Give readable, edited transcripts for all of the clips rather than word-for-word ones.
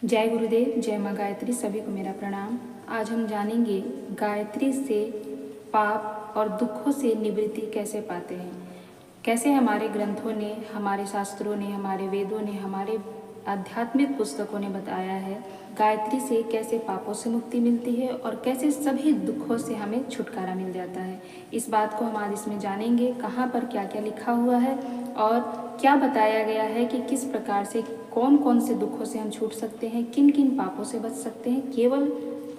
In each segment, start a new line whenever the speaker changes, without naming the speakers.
जय गुरुदेव, जय माँ गायत्री। सभी को मेरा प्रणाम। आज हम जानेंगे गायत्री से पाप और दुखों से निवृत्ति कैसे पाते हैं। कैसे हमारे ग्रंथों ने, हमारे शास्त्रों ने, हमारे वेदों ने, हमारे आध्यात्मिक पुस्तकों ने बताया है गायत्री से कैसे पापों से मुक्ति मिलती है और कैसे सभी दुखों से हमें छुटकारा मिल जाता है। इस बात को हम आज इसमें जानेंगे, कहाँ पर क्या क्या लिखा हुआ है और क्या बताया गया है कि किस प्रकार से कौन कौन से दुखों से हम छूट सकते हैं, किन किन पापों से बच सकते हैं केवल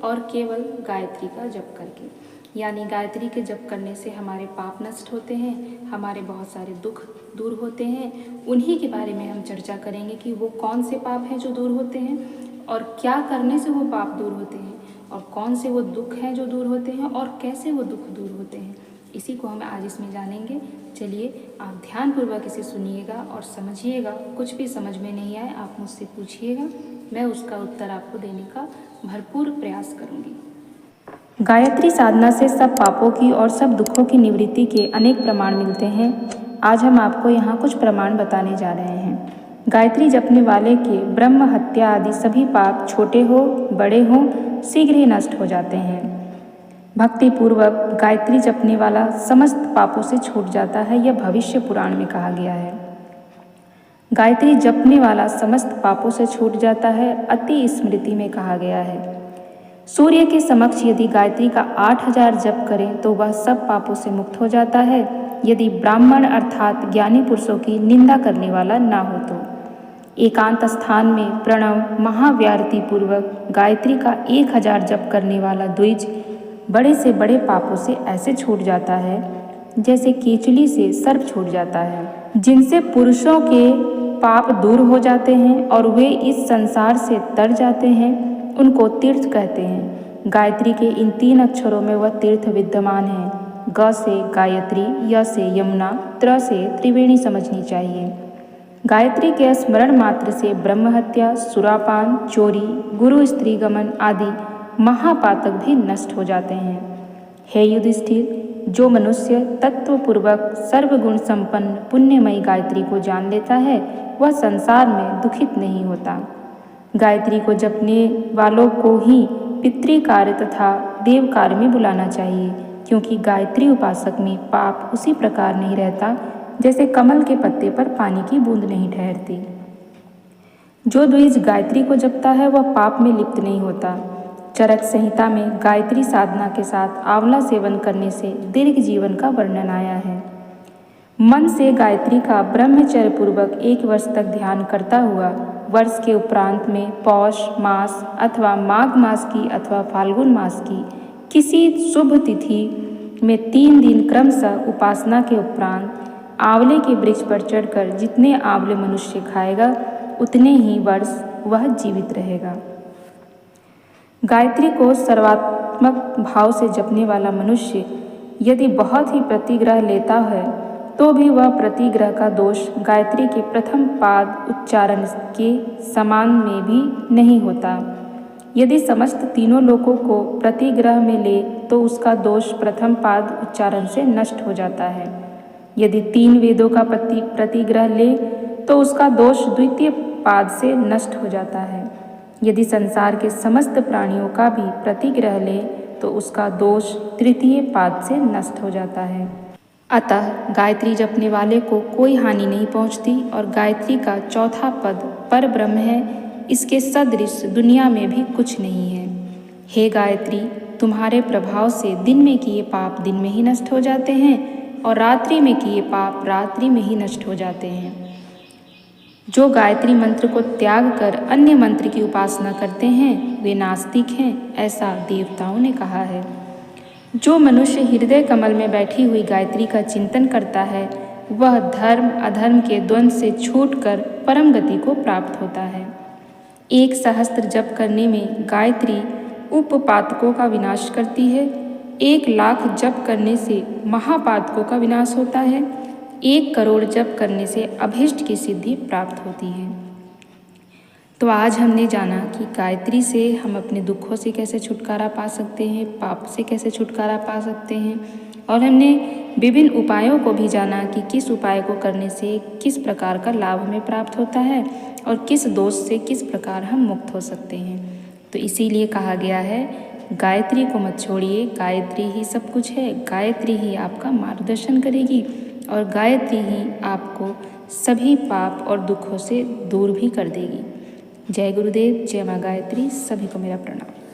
और केवल गायत्री का जप करके। यानी गायत्री के जप करने से हमारे पाप नष्ट होते हैं, हमारे बहुत सारे दुख दूर होते हैं। उन्हीं के बारे में हम चर्चा करेंगे कि वो कौन से पाप हैं जो दूर होते हैं और क्या करने से वो पाप दूर होते हैं और कौन से वो दुख हैं जो दूर होते हैं और कैसे वो दुख दूर होते हैं। इसी को हम आज इसमें जानेंगे। चलिए आप ध्यानपूर्वक इसे सुनिएगा और समझिएगा। कुछ भी समझ में नहीं आए आप मुझसे पूछिएगा, मैं उसका उत्तर आपको देने का भरपूर प्रयास करूँगी। गायत्री साधना से सब पापों की और सब दुखों की निवृत्ति के अनेक प्रमाण मिलते हैं। आज हम आपको यहाँ कुछ प्रमाण बताने जा रहे हैं। गायत्री जपने वाले के ब्रह्म हत्या आदि सभी पाप छोटे हो बड़े हो शीघ्र ही नष्ट हो जाते हैं। भक्ति पूर्वक गायत्री जपने वाला समस्त पापों से छूट जाता है, यह भविष्य पुराण में कहा गया है। गायत्री जपने वाला समस्त पापों से छूट जाता है, अति स्मृति में कहा गया है। सूर्य के समक्ष यदि गायत्री का 8000 जप करें तो वह सब पापों से मुक्त हो जाता है, यदि ब्राह्मण अर्थात ज्ञानी पुरुषों की निंदा करने वाला ना हो तो। एकांत स्थान में प्रणव महाव्यारती पूर्वक गायत्री का 1000 जप करने वाला द्विज बड़े से बड़े पापों से ऐसे छूट जाता है जैसे केचुली से सर्प छूट जाता है, जिनसे पुरुषों के पाप दूर हो जाते हैं और वे इस संसार से तर जाते हैं। उनको तीर्थ कहते हैं। गायत्री के इन 3 अक्षरों में वह तीर्थ विद्यमान है। ग से गायत्री, य से यमुना, त्र से त्रिवेणी समझनी चाहिए। गायत्री के स्मरण मात्र से ब्रह्महत्या, सुरापान, चोरी, गुरु स्त्री गमन आदि महापातक भी नष्ट हो जाते हैं। हे युधिष्ठिर, जो मनुष्य तत्वपूर्वक सर्वगुण संपन्न पुण्यमयी गायत्री को जान लेता है वह संसार में दुखित नहीं होता। गायत्री को जपने वालों को ही पितृकार्य तथा देव कार्य में बुलाना चाहिए, क्योंकि गायत्री उपासक में पाप उसी प्रकार नहीं रहता जैसे कमल के पत्ते पर पानी की बूंद नहीं ठहरती। जो द्विज गायत्री को जपता है वह पाप में लिप्त नहीं होता। चरक संहिता में गायत्री साधना के साथ आंवला सेवन करने से दीर्घ जीवन का वर्णन आया है। मन से गायत्री का ब्रह्मचर्य पूर्वक 1 वर्ष तक ध्यान करता हुआ वर्ष के उपरांत में पौष मास अथवा माघ मास की अथवा फाल्गुन मास की किसी शुभ तिथि में 3 दिन क्रमशः उपासना के उपरांत आंवले के वृक्ष पर चढ़कर जितने आंवले मनुष्य खाएगा उतने ही वर्ष वह जीवित रहेगा। गायत्री को सर्वात्मक भाव से जपने वाला मनुष्य यदि बहुत ही प्रतिग्रह लेता है तो भी वह प्रतिग्रह का दोष गायत्री के प्रथम पाद उच्चारण के समान में भी नहीं होता। यदि समस्त तीनों लोकों को प्रतिग्रह में ले तो उसका दोष प्रथम पाद उच्चारण से नष्ट हो जाता है। यदि 3 वेदों का प्रतिग्रह ले तो उसका दोष द्वितीय पाद से नष्ट हो जाता है। यदि संसार के समस्त प्राणियों का भी प्रतिग्रह ले तो उसका दोष तृतीय पाद से नष्ट हो जाता है। अतः गायत्री जपने वाले को कोई हानि नहीं पहुंचती और गायत्री का चौथा पद पर ब्रह्म है, इसके सदृश दुनिया में भी कुछ नहीं है। हे गायत्री, तुम्हारे प्रभाव से दिन में किए पाप दिन में ही नष्ट हो जाते हैं और रात्रि में किए पाप रात्रि में ही नष्ट हो जाते हैं। जो गायत्री मंत्र को त्याग कर अन्य मंत्र की उपासना करते हैं वे नास्तिक हैं, ऐसा देवताओं ने कहा है। जो मनुष्य हृदय कमल में बैठी हुई गायत्री का चिंतन करता है वह धर्म अधर्म के द्वंद्व से छूटकर परम गति को प्राप्त होता है। 1 सहस्त्र जप करने में गायत्री उपपातकों का विनाश करती है। 1 लाख जप करने से महापातकों का विनाश होता है। 1 करोड़ जप करने से अभीष्ट की सिद्धि प्राप्त होती है। तो आज हमने जाना कि गायत्री से हम अपने दुखों से कैसे छुटकारा पा सकते हैं, पाप से कैसे छुटकारा पा सकते हैं, और हमने विभिन्न उपायों को भी जाना कि किस उपाय को करने से किस प्रकार का लाभ हमें प्राप्त होता है और किस दोष से किस प्रकार हम मुक्त हो सकते हैं। तो इसीलिए कहा गया है गायत्री को मत छोड़िए, गायत्री ही सब कुछ है, गायत्री ही आपका मार्गदर्शन करेगी और गायत्री ही आपको सभी पाप और दुखों से दूर भी कर देगी। जय गुरुदेव, जय माँ गायत्री, सभी को मेरा प्रणाम।